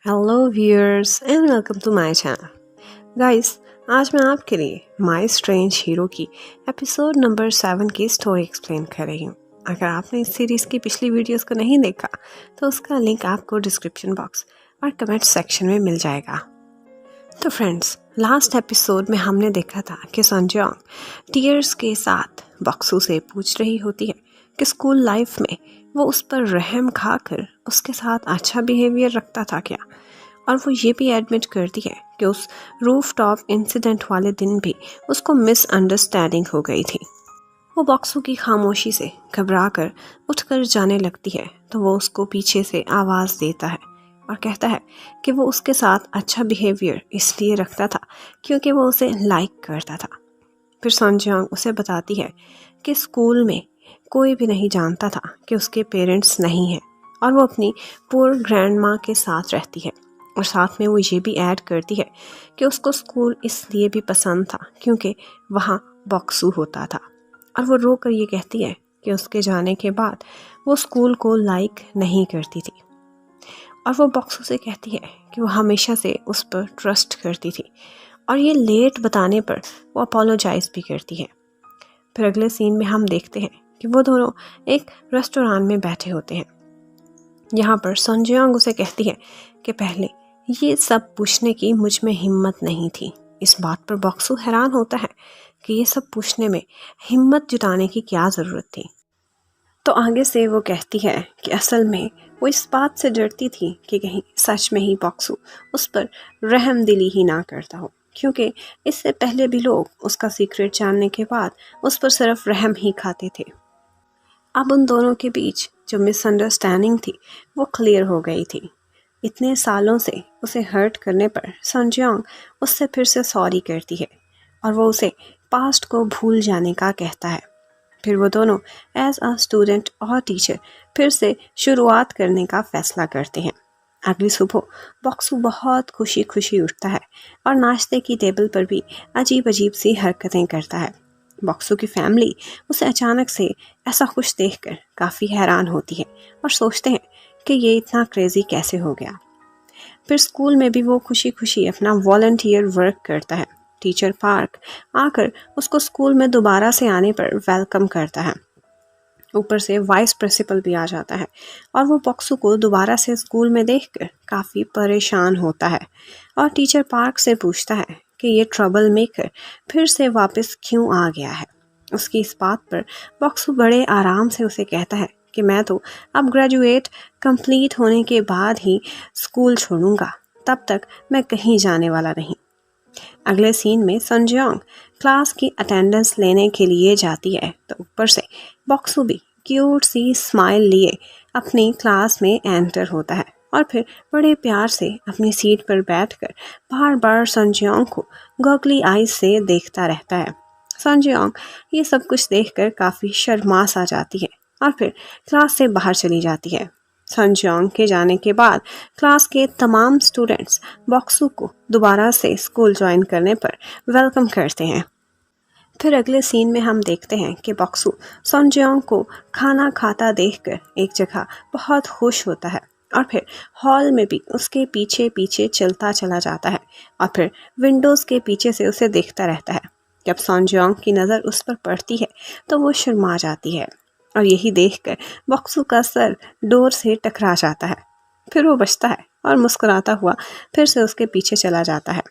Hello viewers and welcome to my channel guys. आज मैं आपके लिए माय स्ट्रेंज हीरो की एपिसोड नंबर 7 की स्टोरी एक्सप्लेन कर रही हूँ। अगर आपने इस सीरीज़ की पिछली वीडियोस को नहीं देखा तो उसका लिंक आपको डिस्क्रिप्शन बॉक्स और कमेंट सेक्शन में मिल जाएगा। तो फ्रेंड्स, लास्ट एपिसोड में हमने देखा था कि संजोंग टीयर्स के साथ बॉक्सू से पूछ रही होती है कि स्कूल लाइफ में वो उस पर रहम खाकर उसके साथ अच्छा बिहेवियर रखता था क्या, और वो ये भी एडमिट करती है कि उस रूफ टॉप इंसिडेंट वाले दिन भी उसको मिसअंडरस्टैंडिंग हो गई थी। वो बॉक्सू की खामोशी से घबरा कर उठकर जाने लगती है तो वो उसको पीछे से आवाज़ देता है और कहता है कि वो उसके साथ अच्छा बिहेवियर इसलिए रखता था क्योंकि वो उसे लाइक करता था। फिर संजयोंग उसे बताती है कि स्कूल में कोई भी नहीं जानता था कि उसके पेरेंट्स नहीं हैं और वो अपनी पुअर ग्रैंड माँ के साथ रहती है। और साथ में वो ये भी ऐड करती है कि उसको स्कूल इसलिए भी पसंद था क्योंकि वहाँ बॉक्सू होता था। और वो रो कर ये कहती है कि उसके जाने के बाद वो स्कूल को लाइक नहीं करती थी। और वो बॉक्सू से कहती है कि वो हमेशा से उस पर ट्रस्ट करती थी और ये लेट बताने पर वो अपोलोजाइज भी करती है। फिर अगले सीन में हम देखते हैं कि वो दोनों एक रेस्टोरेंट में बैठे होते हैं। यहाँ पर संजयोंग उसे कहती है कि पहले ये सब पूछने की मुझ में हिम्मत नहीं थी। इस बात पर बॉक्सू हैरान होता है कि ये सब पूछने में हिम्मत जुटाने की क्या ज़रूरत थी। तो आगे से वो कहती है कि असल में वो इस बात से डरती थी कि कहीं सच में ही बॉक्सू उस पर रहमदिली ही ना करता हो, क्योंकि इससे पहले भी लोग उसका सीक्रेट जानने के बाद उस पर सिर्फ रहम ही खाते थे। अब उन दोनों के बीच जो मिसअंडरस्टैंडिंग थी वो क्लियर हो गई थी। इतने सालों से उसे हर्ट करने पर संजयोंग उससे फिर से सॉरी करती है और वो उसे पास्ट को भूल जाने का कहता है। फिर वो दोनों एज अ स्टूडेंट और टीचर फिर से शुरुआत करने का फैसला करते हैं। अगली सुबह बॉक्सू बहुत खुशी खुशी उठता है और नाश्ते की टेबल पर भी अजीब अजीब सी हरकतें करता है। बॉक्सू की फैमिली उसे अचानक से ऐसा खुश देखकर काफ़ी हैरान होती है और सोचते हैं कि ये इतना क्रेजी कैसे हो गया। फिर स्कूल में भी वो खुशी खुशी अपना वॉलंटियर वर्क करता है। टीचर पार्क आकर उसको स्कूल में दोबारा से आने पर वेलकम करता है। ऊपर से वाइस प्रिंसिपल भी आ जाता है और वो बॉक्सू को दोबारा से स्कूल में देखकर काफ़ी परेशान होता है और टीचर पार्क से पूछता है कि ये ट्रबल मेकर फिर से वापस क्यों आ गया है। उसकी इस बात पर बॉक्सू बड़े आराम से उसे कहता है कि मैं तो अब ग्रेजुएट कंप्लीट होने के बाद ही स्कूल छोड़ूंगा, तब तक मैं कहीं जाने वाला नहीं। अगले सीन में संजयोंग क्लास की अटेंडेंस लेने के लिए जाती है तो ऊपर से बॉक्सू भी क्यूट सी स्माइल लिए अपनी क्लास में एंटर होता है और फिर बड़े प्यार से अपनी सीट पर बैठकर बार बार संजयोंग को गॉगली आईज से देखता रहता है। संजयोंग ये सब कुछ देखकर काफ़ी शर्मा सा जाती है और फिर क्लास से बाहर चली जाती है। संजयोंग के जाने के बाद क्लास के तमाम स्टूडेंट्स बॉक्सू को दोबारा से स्कूल ज्वाइन करने पर वेलकम करते हैं। फिर अगले सीन में हम देखते हैं कि बॉक्सू संजयोंग को खाना खाता देखकर एक जगह बहुत खुश होता है और फिर हॉल में भी उसके पीछे पीछे चलता चला जाता है और फिर विंडोज़ के पीछे से उसे देखता रहता है। जब संजयोंग की नज़र उस पर पड़ती है तो वो शर्मा जाती है और यही देखकर बॉक्सू का सर डोर से टकरा जाता है। फिर वो बचता है और मुस्कुराता हुआ फिर से उसके पीछे चला जाता है।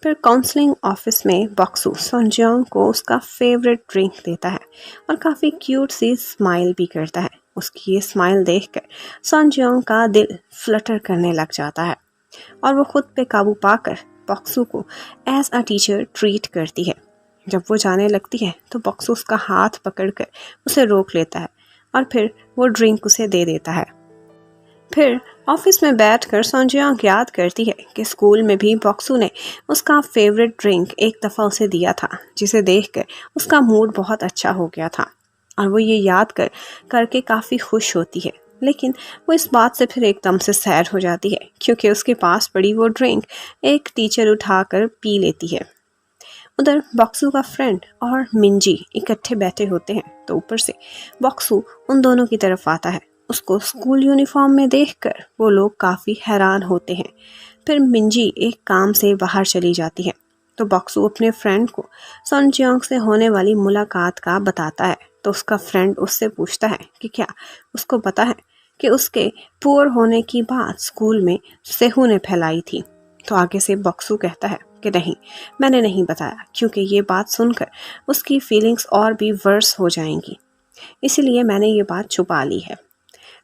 फिर काउंसलिंग ऑफिस में बॉक्सू संजयोंग को उसका फेवरेट ड्रिंक देता है और काफ़ी क्यूट सी स्माइल भी करता है। उसकी ये स्माइल देखकर संजयोंग का दिल फ्लटर करने लग जाता है और वो खुद पे काबू पाकर बॉक्सू को एज अ टीचर ट्रीट करती है। जब वो जाने लगती है तो बॉक्सू उसका हाथ पकड़कर उसे रोक लेता है और फिर वो ड्रिंक उसे दे देता है। फिर ऑफिस में बैठकर संजयोंग याद करती है कि स्कूल में भी बॉक्सू ने उसका फेवरेट ड्रिंक एक दफ़ा उसे दिया था, जिसे देखकर उसका मूड बहुत अच्छा हो गया था और वो ये याद करके काफ़ी खुश होती है। लेकिन वो इस बात से फिर एकदम से सैड हो जाती है क्योंकि उसके पास पड़ी वो ड्रिंक एक टीचर उठाकर पी लेती है। उधर बॉक्सू का फ्रेंड और मिंजी इकट्ठे बैठे होते हैं तो ऊपर से बॉक्सू उन दोनों की तरफ आता है उसको स्कूल यूनिफॉर्म में देखकर वो लोग काफ़ी हैरान होते हैं। फिर मिंजी एक काम से बाहर चली जाती है तो बॉक्सू अपने फ्रेंड को सन जियोंग से होने वाली मुलाकात का बताता है। तो उसका फ्रेंड उससे पूछता है कि क्या उसको पता है कि उसके पुअर होने की बात स्कूल में सेहू ने फैलाई थी। तो आगे से बॉक्सू कहता है कि नहीं, मैंने नहीं बताया, क्योंकि ये बात सुनकर उसकी फीलिंग्स और भी वर्स हो जाएंगी, इसीलिए मैंने ये बात छुपा ली है।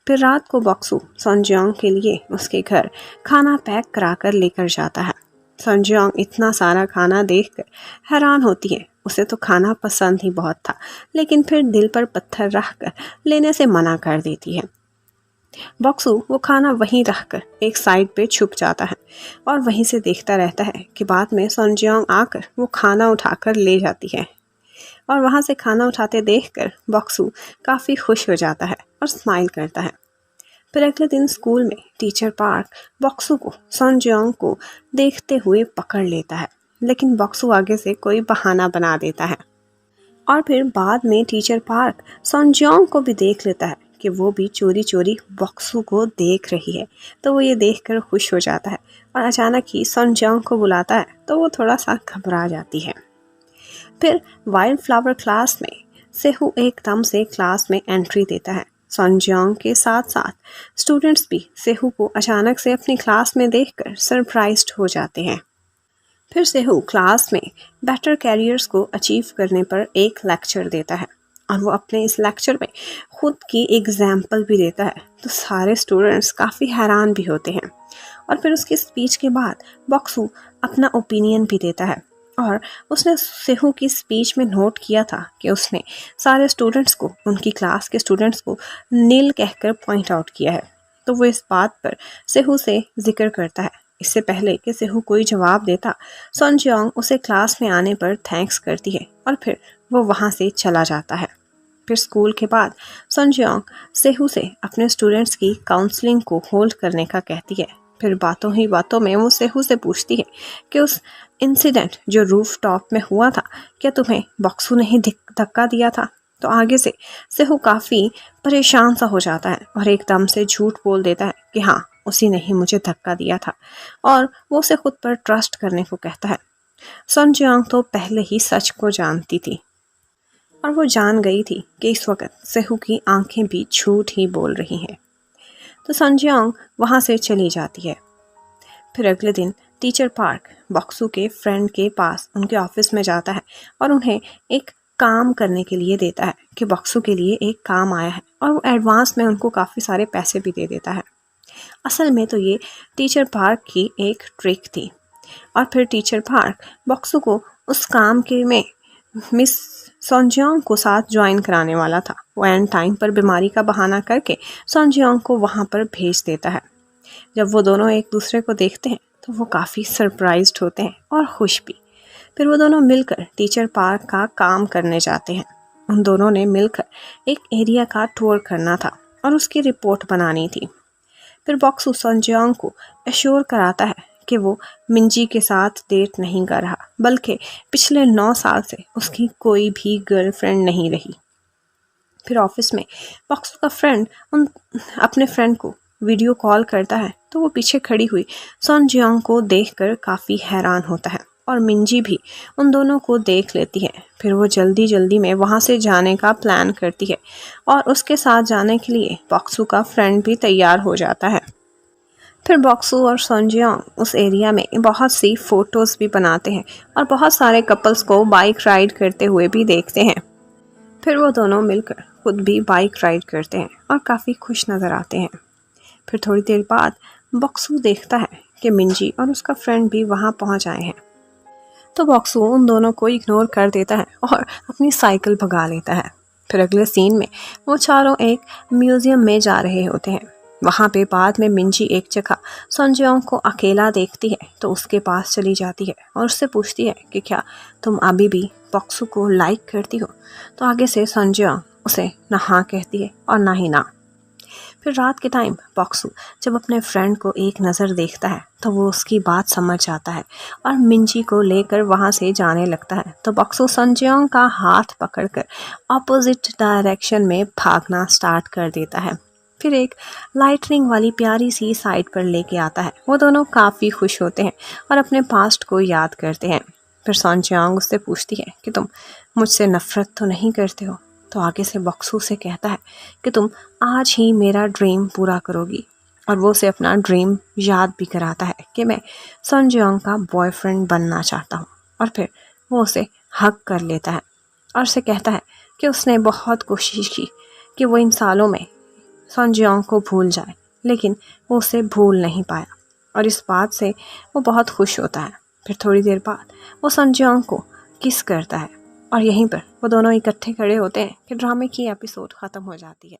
फिर रात को बॉक्सू सनजियोंग के लिए उसके घर खाना पैक कराकर लेकर जाता है। सनजियोंग इतना सारा खाना देखकर हैरान होती है। उसे तो खाना पसंद ही बहुत था, लेकिन फिर दिल पर पत्थर रखकर लेने से मना कर देती है। बॉक्सू वो खाना वहीं रखकर एक साइड पे छुप जाता है और वहीं से देखता रहता है कि बाद में सनजियोंग आकर वो खाना उठाकर ले जाती है। और वहाँ से खाना उठाते देखकर बॉक्सू काफ़ी खुश हो जाता है और स्माइल करता है। फिर अगले दिन स्कूल में टीचर पार्क बॉक्सू को सनजियोंग को देखते हुए पकड़ लेता है, लेकिन बॉक्सू आगे से कोई बहाना बना देता है। और फिर बाद में टीचर पार्क सनजियोंग को भी देख लेता है कि वो भी चोरी चोरी बॉक्सू को देख रही है। तो वो ये देखकर खुश हो जाता है और अचानक ही सनजियोंग को बुलाता है तो वो थोड़ा सा घबरा जाती है। फिर वाइल्ड फ्लावर क्लास में सेहू एकदम से क्लास में एंट्री देता है। सनजियोंग के साथ साथ स्टूडेंट्स भी सेहू को अचानक से अपनी क्लास में देखकर सरप्राइज्ड हो जाते हैं। फिर सेहू क्लास में बेटर कैरियर्स को अचीव करने पर एक लेक्चर देता है और वो अपने इस लेक्चर में खुद की एग्जाम्पल भी देता है। तो सारे स्टूडेंट्स काफ़ी हैरान भी होते हैं। और फिर उसकी स्पीच के बाद बॉक्सू अपना ओपिनियन भी देता है और उसने सेहू की स्पीच में नोट किया था कि उसने सारे स्टूडेंट्स को, उनकी क्लास के स्टूडेंट्स को नील कहकर पॉइंट आउट किया है। तो वो इस बात पर सेहू से जिक्र करता है। इससे पहले कि सेहू कोई जवाब देता, सनजियोंग उसे क्लास में आने पर थैंक्स करती है और फिर वो वहाँ से चला जाता है। फिर स्कूल के बाद सनजियोंग सेहू से अपने स्टूडेंट्स की काउंसलिंग को होल्ड करने का कहती है। फिर बातों ही बातों में वो सेहू से पूछती है कि उस इंसिडेंट जो रूफ टॉप में हुआ था, क्या तुम्हें बॉक्सू ने ही धक्का दिया था? तो आगे से सेहू काफ़ी परेशान सा हो जाता है और एकदम से झूठ बोल देता है कि हाँ, उसी ने ही मुझे धक्का दिया था, और वो उसे खुद पर ट्रस्ट करने को कहता है। सनजियोंग तो पहले ही सच को जानती थी और वो जान गई थी कि इस वक्त सेहू की आंखें भी झूठ ही बोल रही हैं। तो सनजियोंग वहाँ से चली जाती है। फिर अगले दिन टीचर पार्क बॉक्सू के फ्रेंड के पास उनके ऑफिस में जाता है और उन्हें एक काम करने के लिए देता है कि बॉक्सू के लिए एक काम आया है, और वो एडवांस में उनको काफ़ी सारे पैसे भी दे देता है। असल में तो ये टीचर पार्क की एक ट्रिक थी। और फिर टीचर पार्क बॉक्सू को उस काम के में मिस सनजियोंग को साथ ज्वाइन कराने वाला था। वो एंड टाइम पर बीमारी का बहाना करके सनजियोंग को वहाँ पर भेज देता है। जब वो दोनों एक दूसरे को देखते हैं तो वो काफ़ी सरप्राइज्ड होते हैं और खुश भी। फिर वो दोनों मिलकर टीचर पार्क का काम करने जाते हैं। उन दोनों ने मिलकर एक एरिया का टूर करना था और उसकी रिपोर्ट बनानी थी। फिर बॉक्सू सनजियोंग को एश्योर कराता है कि वो मिंजी के साथ डेट नहीं कर रहा, बल्कि पिछले 9 साल से उसकी कोई भी गर्लफ्रेंड नहीं रही। फिर ऑफिस में बॉक्सू का फ्रेंड अपने फ्रेंड को वीडियो कॉल करता है तो वो पीछे खड़ी हुई सनजियोंग को देखकर काफ़ी हैरान होता है और मिंजी भी उन दोनों को देख लेती है। फिर वो जल्दी जल्दी में वहाँ से जाने का प्लान करती है और उसके साथ जाने के लिए बॉक्सू का फ्रेंड भी तैयार हो जाता है। फिर बॉक्सू और सनजियोंग उस एरिया में बहुत सी फ़ोटोज़ भी बनाते हैं और बहुत सारे कपल्स को बाइक राइड करते हुए भी देखते हैं। फिर वो दोनों मिलकर खुद भी बाइक राइड करते हैं और काफ़ी खुश नज़र आते हैं। फिर थोड़ी देर बाद बॉक्सू देखता है कि मिंजी और उसका फ्रेंड भी वहाँ पहुँच आए हैं। तो बॉक्सू उन दोनों को इग्नोर कर देता है और अपनी साइकिल भगा लेता है। फिर अगले सीन में वो चारों एक म्यूज़ियम में जा रहे होते हैं। वहाँ पे बाद में मिंजी एक जगह सनजियोंग को अकेला देखती है तो उसके पास चली जाती है और उससे पूछती है कि क्या तुम अभी भी बॉक्सू को लाइक करती हो? तो आगे से सनजियोंग उसे ना हाँ कहती है और ना ही ना। फिर रात के टाइम बॉक्सू जब अपने फ्रेंड को एक नज़र देखता है तो वो उसकी बात समझ जाता है और मिंजी को लेकर वहाँ से जाने लगता है। तो बॉक्सू सनजियोंग का हाथ पकड़कर ऑपोजिट डायरेक्शन में भागना स्टार्ट कर देता है। फिर एक लाइटनिंग वाली प्यारी सी साइड पर लेके आता है। वो दोनों काफ़ी खुश होते हैं और अपने पास्ट को याद करते हैं। फिर सन जियांग उससे पूछती है कि तुम मुझसे नफरत तो नहीं करते हो। तो आगे से बक्सू से कहता है कि तुम आज ही मेरा ड्रीम पूरा करोगी। और वो उसे अपना ड्रीम याद भी कराता है कि मैं सन जियांग का बॉयफ्रेंड बनना चाहता हूँ। और फिर वो उसे हक कर लेता है और उसे कहता है कि उसने बहुत कोशिश की कि वो इन सालों में सन जियांग को भूल जाए, लेकिन वो उसे भूल नहीं पाया। और इस बात से वो बहुत खुश होता है। फिर थोड़ी देर बाद वो सन जियांग को किस करता है और यहीं पर वो दोनों इकट्ठे खड़े होते हैं कि ड्रामे की एपिसोड ख़त्म हो जाती है।